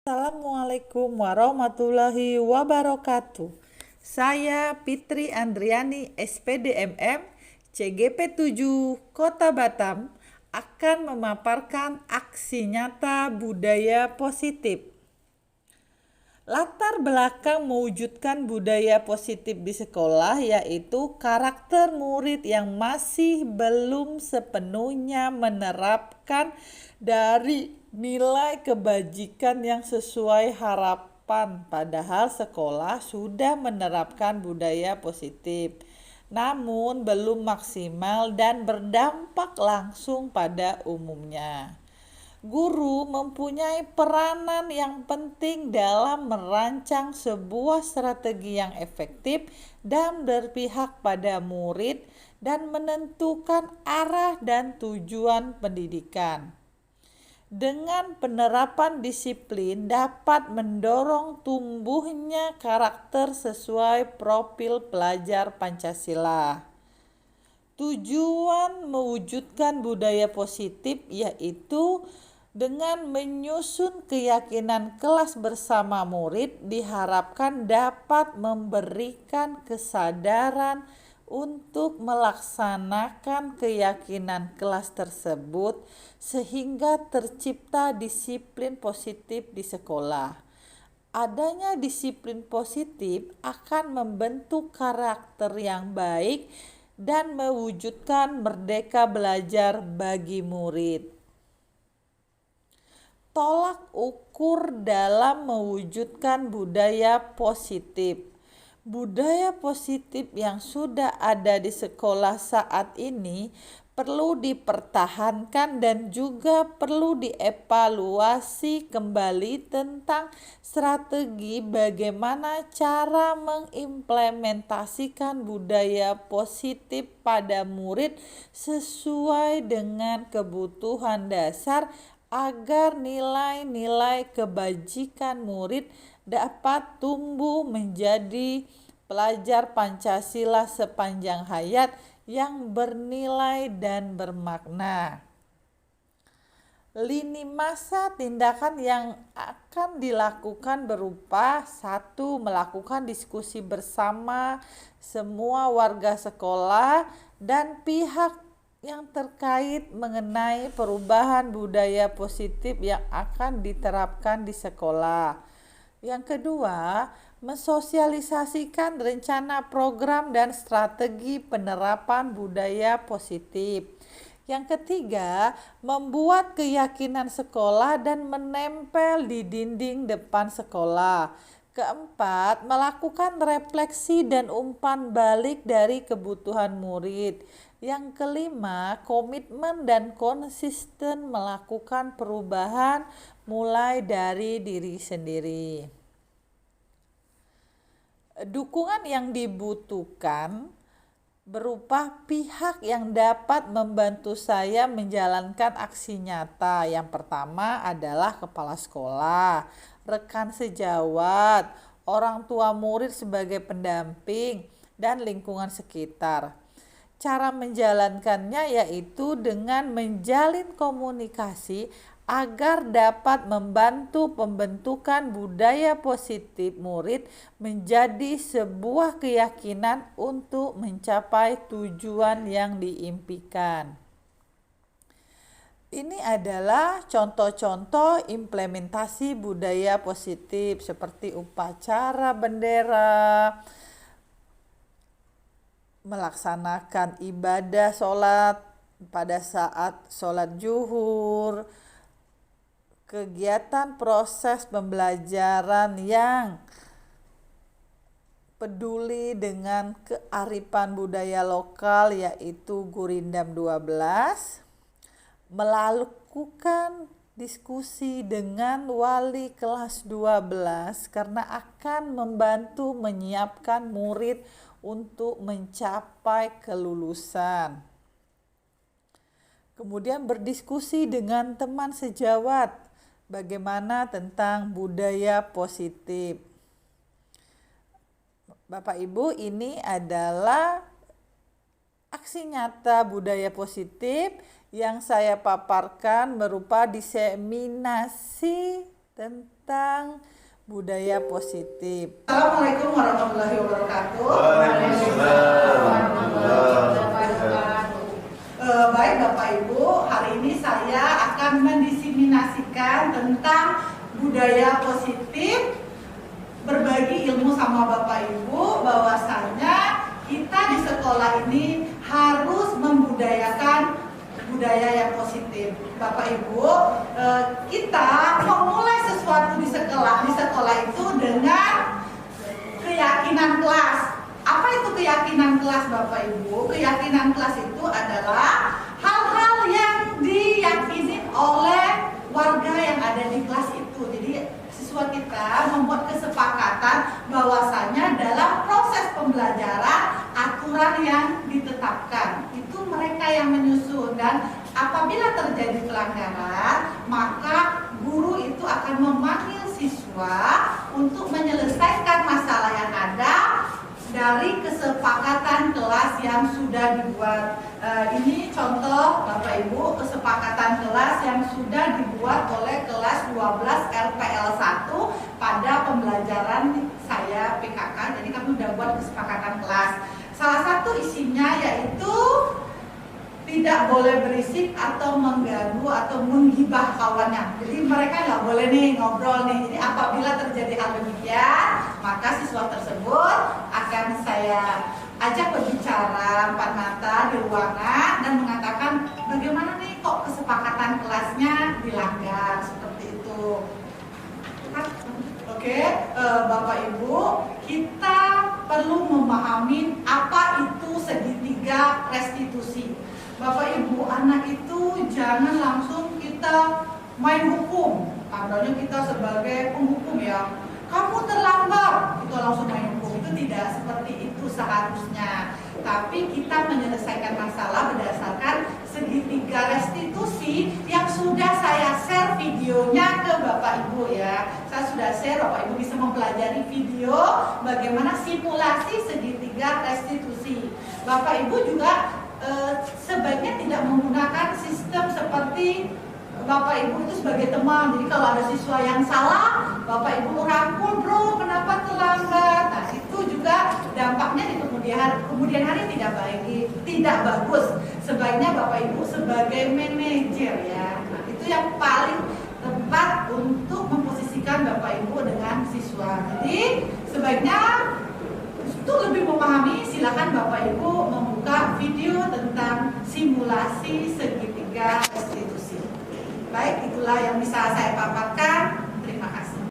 Assalamualaikum warahmatullahi wabarakatuh. Saya Fitri Andriani, SPDMM, CGP 7, Kota Batam, akan memaparkan aksi nyata budaya positif. Latar belakang mewujudkan budaya positif di sekolah yaitu karakter murid yang masih belum sepenuhnya menerapkan dari nilai kebajikan yang sesuai harapan, padahal sekolah sudah menerapkan budaya positif, namun belum maksimal dan berdampak langsung pada umumnya. Guru mempunyai peranan yang penting dalam merancang sebuah strategi yang efektif dan berpihak pada murid dan menentukan arah dan tujuan pendidikan. Dengan penerapan disiplin dapat mendorong tumbuhnya karakter sesuai profil pelajar Pancasila. Tujuan mewujudkan budaya positif yaitu dengan menyusun keyakinan kelas bersama murid diharapkan dapat memberikan kesadaran untuk melaksanakan keyakinan kelas tersebut sehingga tercipta disiplin positif di sekolah. Adanya disiplin positif akan membentuk karakter yang baik dan mewujudkan merdeka belajar bagi murid. Tolak ukur dalam mewujudkan budaya positif. Budaya positif yang sudah ada di sekolah saat ini perlu dipertahankan dan juga perlu dievaluasi kembali tentang strategi bagaimana cara mengimplementasikan budaya positif pada murid sesuai dengan kebutuhan dasar agar nilai-nilai kebajikan murid dapat tumbuh menjadi pelajar Pancasila sepanjang hayat yang bernilai dan bermakna. Lini masa tindakan yang akan dilakukan berupa 1. Melakukan diskusi bersama semua warga sekolah dan pihak yang terkait mengenai perubahan budaya positif yang akan diterapkan di sekolah. Yang kedua, mensosialisasikan rencana program dan strategi penerapan budaya positif. Yang ketiga, membuat keyakinan sekolah dan menempel di dinding depan sekolah. Keempat, melakukan refleksi dan umpan balik dari kebutuhan murid. Yang kelima, komitmen dan konsisten melakukan perubahan mulai dari diri sendiri. Dukungan yang dibutuhkan berupa pihak yang dapat membantu saya menjalankan aksi nyata. Yang pertama adalah kepala sekolah, rekan sejawat, orang tua murid sebagai pendamping, dan lingkungan sekitar. Cara menjalankannya yaitu dengan menjalin komunikasi agar dapat membantu pembentukan budaya positif murid menjadi sebuah keyakinan untuk mencapai tujuan yang diimpikan. Ini adalah contoh-contoh implementasi budaya positif seperti upacara bendera, melaksanakan ibadah sholat pada saat sholat zuhur, kegiatan proses pembelajaran yang peduli dengan kearifan budaya lokal yaitu Gurindam 12, melakukan diskusi dengan wali kelas 12 karena akan membantu menyiapkan murid untuk mencapai kelulusan. Kemudian berdiskusi dengan teman sejawat bagaimana tentang budaya positif. Bapak Ibu, ini adalah aksi nyata budaya positif yang saya paparkan berupa diseminasi tentang budaya positif. Assalamualaikum warahmatullahi wabarakatuh. Baik Bapak Ibu, hari ini saya akan mendiseminasikan tentang budaya positif, berbagi ilmu sama Bapak Ibu bahwasanya kita di sekolah ini harus membudayakan budaya yang positif. Bapak Ibu, kita memulai sesuatu di sekolah itu dengan keyakinan kelas. Apa itu keyakinan kelas Bapak Ibu? Keyakinan kelas itu adalah hal-hal yang diyakini oleh warga yang ada di kelas itu. Jadi siswa kita membuat kesepakatan bahwasanya dalam proses pembelajaran aturan yang ditetapkan itu mereka yang menyusun, dan apabila terjadi pelanggaran maka guru itu akan memanggil siswa untuk menyelesaikan masalah yang ada dari kesepakatan kelas yang sudah dibuat. Ini contoh Bapak Ibu kesepakatan kelas yang sudah dibuat oleh kelas 12 RPL 1 pada pembelajaran saya PKK. Jadi kami sudah buat kesepakatan kelas. Salah satu isinya yaitu tidak boleh berisik atau mengganggu atau menggibah kawannya. Jadi mereka nggak boleh nih ngobrol nih. Jadi apabila terjadi hal demikian, maka siswa tersebut akan saya ajak berbicara empat mata di ruangan dan mengatakan bagaimana nih kok kesepakatan kelasnya dilanggar seperti itu. Oke, Bapak Ibu, kita perlu memahami apa itu segitiga restitusi. Bapak Ibu, anak itu jangan langsung kita main hukum. Tandanya kita sebagai penghukum ya. Kamu terlambat, kita langsung main hukum. Itu tidak seperti itu seharusnya. Tapi kita menyelesaikan masalah berdasarkan segitiga restitusi yang sudah saya share videonya ke Bapak Ibu ya. Saya sudah share, Bapak Ibu bisa mempelajari video bagaimana simulasi segitiga restitusi. Bapak Ibu juga sebaiknya tidak menggunakan sistem seperti Bapak Ibu itu sebagai teman. Jadi kalau ada siswa yang salah, Bapak Ibu rangkul, bro, kenapa terlambat? Nah itu juga dampaknya di kemudian hari tidak baik, tidak bagus. Sebaiknya Bapak Ibu sebagai manajer ya. Nah, itu yang paling tepat untuk memposisikan Bapak Ibu dengan siswa. Jadi sebaiknya untuk lebih memahami, silakan Bapak Ibu membuka video tentang simulasi segitiga restitusi. Baik, itulah yang bisa saya paparkan.